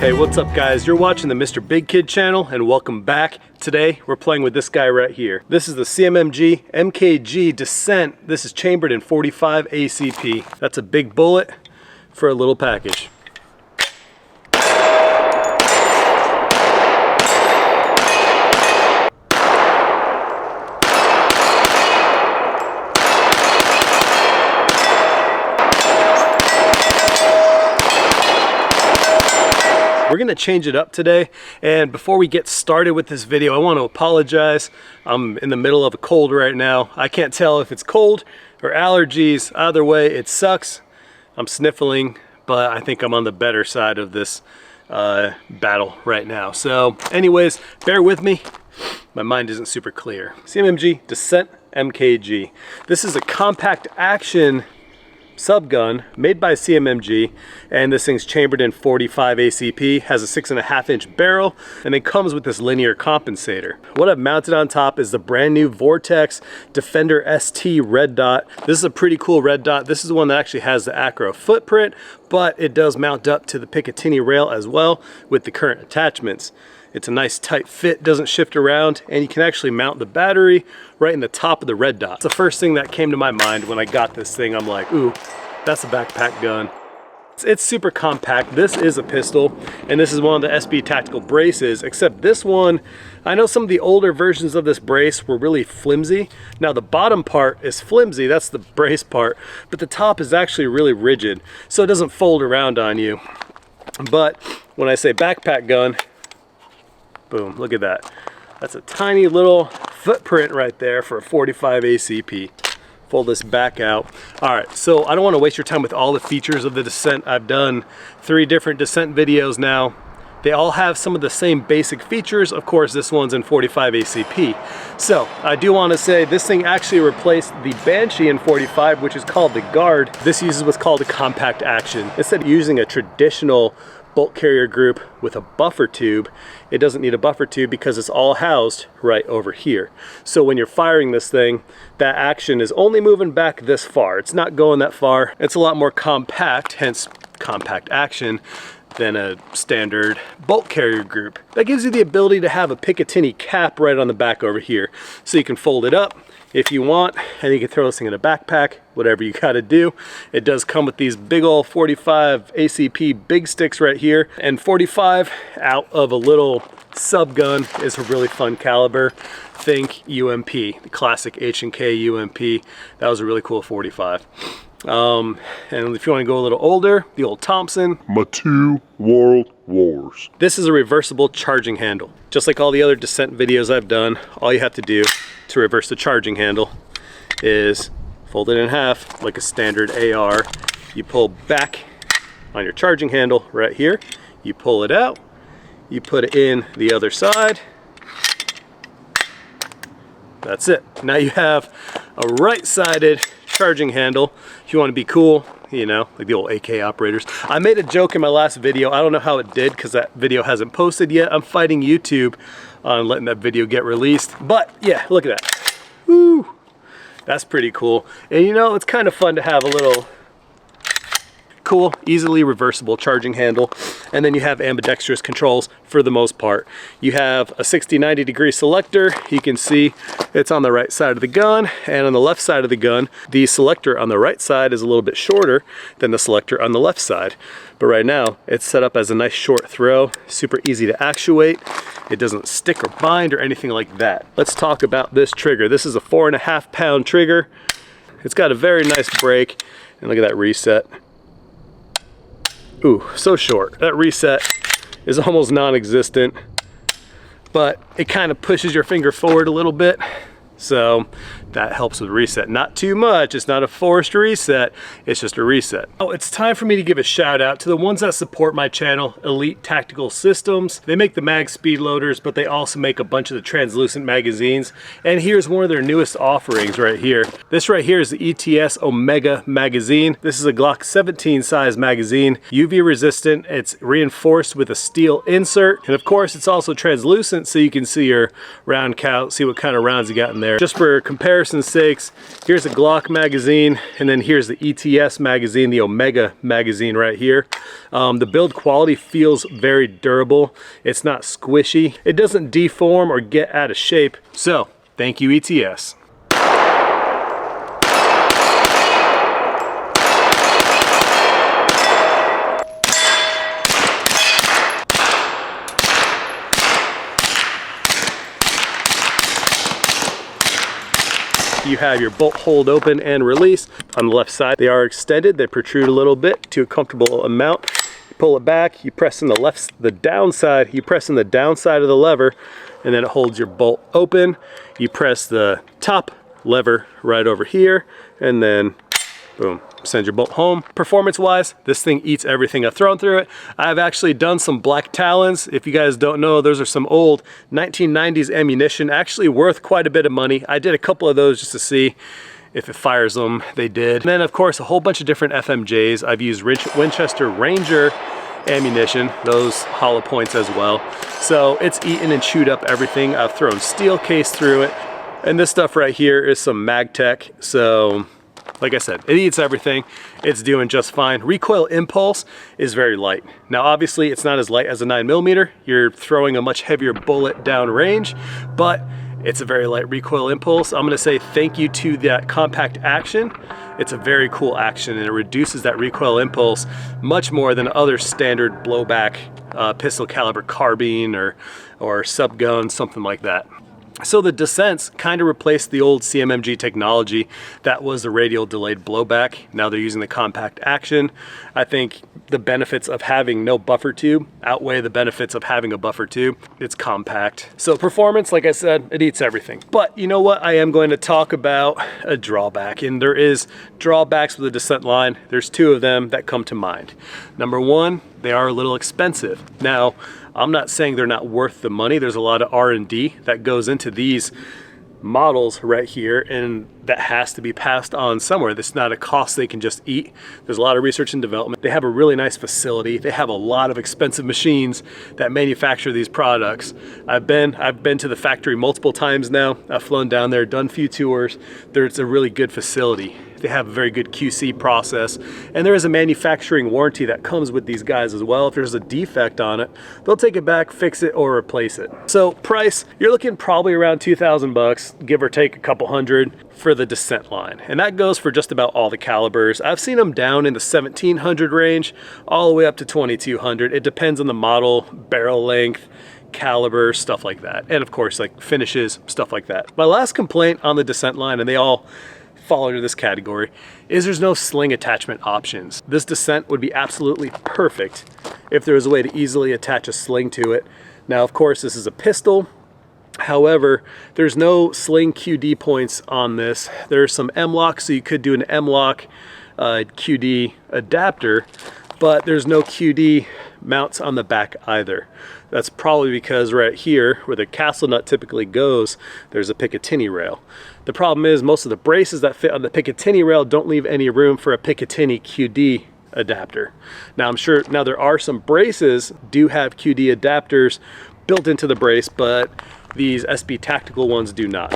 Hey, what's up guys? You're watching the MrBigKid channel and welcome back. Today we're playing with this guy right here. This is the CMMG MKG Dissent. This is chambered in 45 ACP. That's a big bullet for a little package. We're gonna change it up today, and before we get started with this video, I want to apologize. I'm in the middle of a cold right now. I can't tell if it's cold or allergies. Either way, it sucks. I'm sniffling, but I think I'm on the better side of this battle right now. So anyways, bear with me. My mind isn't super clear. CMMG Dissent MKG. This is a compact action subgun made by CMMG, and this thing's chambered in 45 ACP, has a 6.5-inch barrel, and it comes with this linear compensator. What I've mounted on top is the brand new Vortex Defender ST red dot. This is a pretty cool red dot. This is the one that actually has the acro footprint, but it does mount up to the Picatinny rail as well with the current attachments. It's a nice tight fit, doesn't shift around, and you can actually mount the battery right in the top of the red dot. It's the first thing that came to my mind when I got this thing. I'm like, ooh, that's a backpack gun. It's super compact. This is a pistol, and this is one of the SB Tactical braces, except this one, I know some of the older versions of this brace were really flimsy. Now the bottom part is flimsy, that's the brace part, but the top is actually really rigid, so it doesn't fold around on you. But when I say backpack gun, boom, look at that. That's a tiny little footprint right there for a 45 ACP. Fold this back out. All right, so I don't want to waste your time with all the features of the Dissent. I've done 3 different Dissent videos now. They all have some of the same basic features. Of course, this one's in 45 ACP. So I do want to say this thing actually replaced the Banshee in 45, which is called the Guard. This uses what's called a compact action. Instead of using a traditional bolt carrier group with a buffer tube, it doesn't need a buffer tube because it's all housed right over here. So when you're firing this thing, that action is only moving back this far. It's not going that far. It's a lot more compact, hence compact action, than a standard bolt carrier group. That gives you the ability to have a Picatinny cap right on the back over here. So you can fold it up if you want, and you can throw this thing in a backpack, whatever you gotta do. It does come with these big old 45 ACP big sticks right here, and 45 out of a little sub gun is a really fun caliber. Think UMP, the classic H&K UMP. That was a really cool 45. And if you want to go a little older, the old Thompson Muh Two Wurld Wurs. This is a reversible charging handle. Just like all the other Dissent videos I've done, all you have to do to reverse the charging handle is fold it in half like a standard AR. You pull back on your charging handle right here, you pull it out, you put it in the other side. That's it. Now you have a right-sided charging handle. If you want to be cool, you know, like the old AK operators. I made a joke in my last video. I don't know how it did because that video hasn't posted yet. I'm fighting YouTube on letting that video get released. But yeah, look at that. Woo! That's pretty cool. And you know, it's kind of fun to have a little cool, easily reversible charging handle. And then you have ambidextrous controls for the most part. You have a 60-90 degree selector. You can see it's on the right side of the gun, and on the left side of the gun, the selector on the right side is a little bit shorter than the selector on the left side. But right now, it's set up as a nice short throw, super easy to actuate. It doesn't stick or bind or anything like that. Let's talk about this trigger. This is a 4.5 pound trigger. It's got a very nice break, and look at that reset. Ooh, so short. That reset is almost non-existent, but it kind of pushes your finger forward a little bit. So that helps with reset. Not too much, it's not a forced reset, it's just a reset. Oh, it's time for me to give a shout out to the ones that support my channel, Elite Tactical Systems. They make the mag speed loaders, but they also make a bunch of the translucent magazines. And here's one of their newest offerings right here. This right here is the ETS Omega magazine. This is a Glock 17 size magazine, UV resistant. It's reinforced with a steel insert. And of course, it's also translucent, so you can see your round count, see what kind of rounds you got in there. Just for comparison's sakes, here's a Glock magazine, and then here's the ETS magazine, the Omega magazine right here. The build quality feels very durable. It's not squishy. It doesn't deform or get out of shape. So, thank you, ETS. You have your bolt hold open and release. On the left side, they are extended. They protrude a little bit to a comfortable amount. You pull it back, you press in the downside, you press in the downside of the lever, and then it holds your bolt open. You press the top lever right over here, and then boom, send your bolt home. Performance-wise, this thing eats everything I've thrown through it. I've actually done some black talons. If you guys don't know, those are some old 1990s ammunition, actually worth quite a bit of money. I did a couple of those just to see if it fires them. They did. And then of course, a whole bunch of different FMJs. I've used Winchester Ranger ammunition, those hollow points as well. So it's eaten and chewed up everything. I've thrown steel case through it. And this stuff right here is some MagTech. So like I said, it eats everything. It's doing just fine. Recoil impulse is very light. Now, obviously, it's not as light as a 9mm. You're throwing a much heavier bullet down range, but it's a very light recoil impulse. I'm gonna say thank you to that compact action. It's a very cool action, and it reduces that recoil impulse much more than other standard blowback pistol caliber carbine or subgun, something like that. So the Dissents kind of replaced the old CMMG technology that was the radial delayed blowback. Now they're using the compact action. I think the benefits of having no buffer tube outweigh the benefits of having a buffer tube. It's compact. So performance, like I said, it eats everything. But you know what? I am going to talk about a drawback, and there is drawbacks with the Dissent line. There's two of them that come to mind. Number one, they are a little expensive. Now, I'm not saying they're not worth the money. There's a lot of R&D that goes into these models right here, and that has to be passed on somewhere. That's not a cost they can just eat. There's a lot of research and development. They have a really nice facility. They have a lot of expensive machines that manufacture these products. I've been to the factory multiple times now. I've flown down there, done a few tours. It's a really good facility. They have a very good QC process, and there is a manufacturing warranty that comes with these guys as well. If there's a defect on it, they'll take it back, fix it, or replace it. So price, you're looking probably around 2,000 bucks, give or take a couple hundred for the Dissent line. And that goes for just about all the calibers. I've seen them down in the 1,700 range, all the way up to 2,200. It depends on the model, barrel length, caliber, stuff like that. And of course, like finishes, stuff like that. My last complaint on the Dissent line, and they all fall into this category, is there's no sling attachment options. This Dissent would be absolutely perfect if there was a way to easily attach a sling to it. Now, of course, this is a pistol. However, there's no sling QD points on this. There's some M-lock, so you could do an M-lock QD adapter, but there's no QD mounts on the back either. That's probably because right here, where the castle nut typically goes, there's a Picatinny rail. The problem is most of the braces that fit on the Picatinny rail don't leave any room for a Picatinny QD adapter. Now I'm sure, now there are some braces do have QD adapters built into the brace, but these SB Tactical ones do not.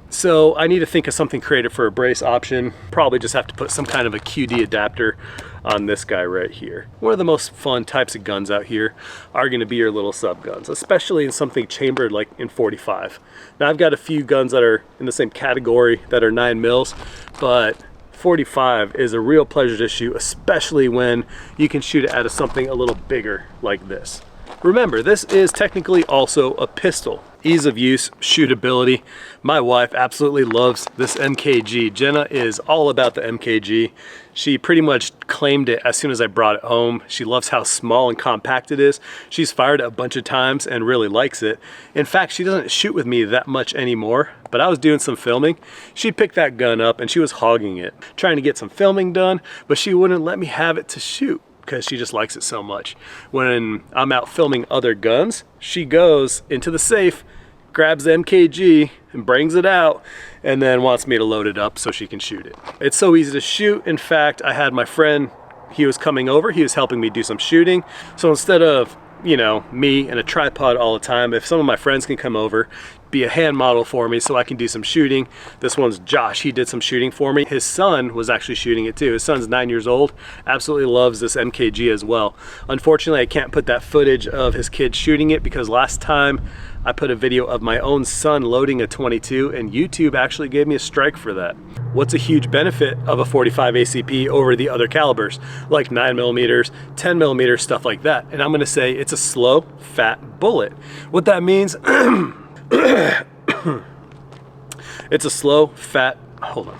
So I need to think of something creative for a brace option. Probably just have to put some kind of a QD adapter on this guy right here. One of the most fun types of guns out here are going to be your little sub guns, especially in something chambered like in 45. Now I've got a few guns that are in the same category that are 9 mils, but 45 is a real pleasure to shoot, especially when you can shoot it out of something a little bigger like this. Remember, this is technically also a pistol. Ease of use, shootability. My wife absolutely loves this MKG. Jenna is all about the MKG. She pretty much claimed it as soon as I brought it home. She loves how small and compact it is. She's fired it a bunch of times and really likes it. In fact, she doesn't shoot with me that much anymore, but I was doing some filming. She picked that gun up and she was hogging it, trying to get some filming done, but she wouldn't let me have it to shoot, because she just likes it so much. When I'm out filming other guns, she goes into the safe, grabs the MKG and brings it out, and then wants me to load it up so she can shoot it. It's so easy to shoot. In fact, I had my friend, he was coming over, he was helping me do some shooting. So instead of, you know, me and a tripod all the time, if some of my friends can come over, be a hand model for me so I can do some shooting. This one's Josh, he did some shooting for me. His son was actually shooting it too. His son's 9 years old, absolutely loves this MKG as well. Unfortunately, I can't put that footage of his kid shooting it because last time I put a video of my own son loading a 22 and YouTube actually gave me a strike for that. What's a huge benefit of a 45 ACP over the other calibers, like 9mm, 10mm, stuff like that? And I'm gonna say it's a slow, fat bullet. What that means, it's a slow, fat, hold on.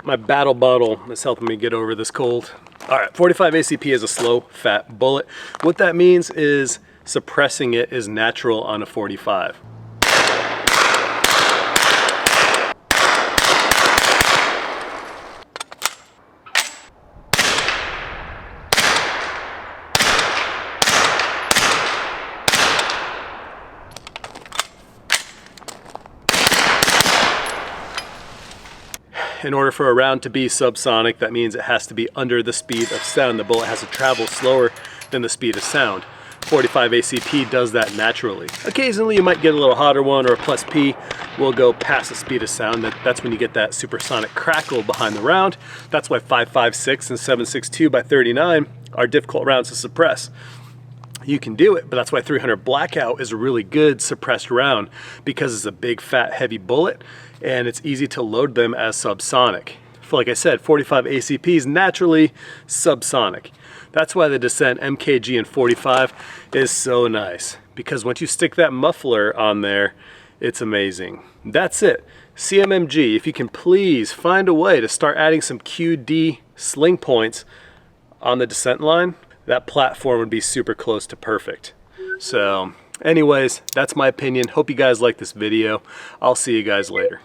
My battle bottle is helping me get over this cold. All right, 45 ACP is a slow, fat bullet. What that means is suppressing it is natural on a 45. In order for a round to be subsonic, that means it has to be under the speed of sound. The bullet has to travel slower than the speed of sound. 45 ACP does that naturally. Occasionally you might get a little hotter one, or a plus P will go past the speed of sound. That's when you get that supersonic crackle behind the round. That's why 5.56 and 7.62 by 39 are difficult rounds to suppress. You can do it, but that's why 300 Blackout is a really good suppressed round, because it's a big, fat, heavy bullet and it's easy to load them as subsonic. Like I said, 45 ACP is naturally subsonic. That's why the Dissent MKG in 45 is so nice, because once you stick that muffler on there, it's amazing. That's it. CMMG, if you can please find a way to start adding some QD sling points on the Dissent line, that platform would be super close to perfect. So anyways, that's my opinion. Hope you guys like this video. I'll see you guys later.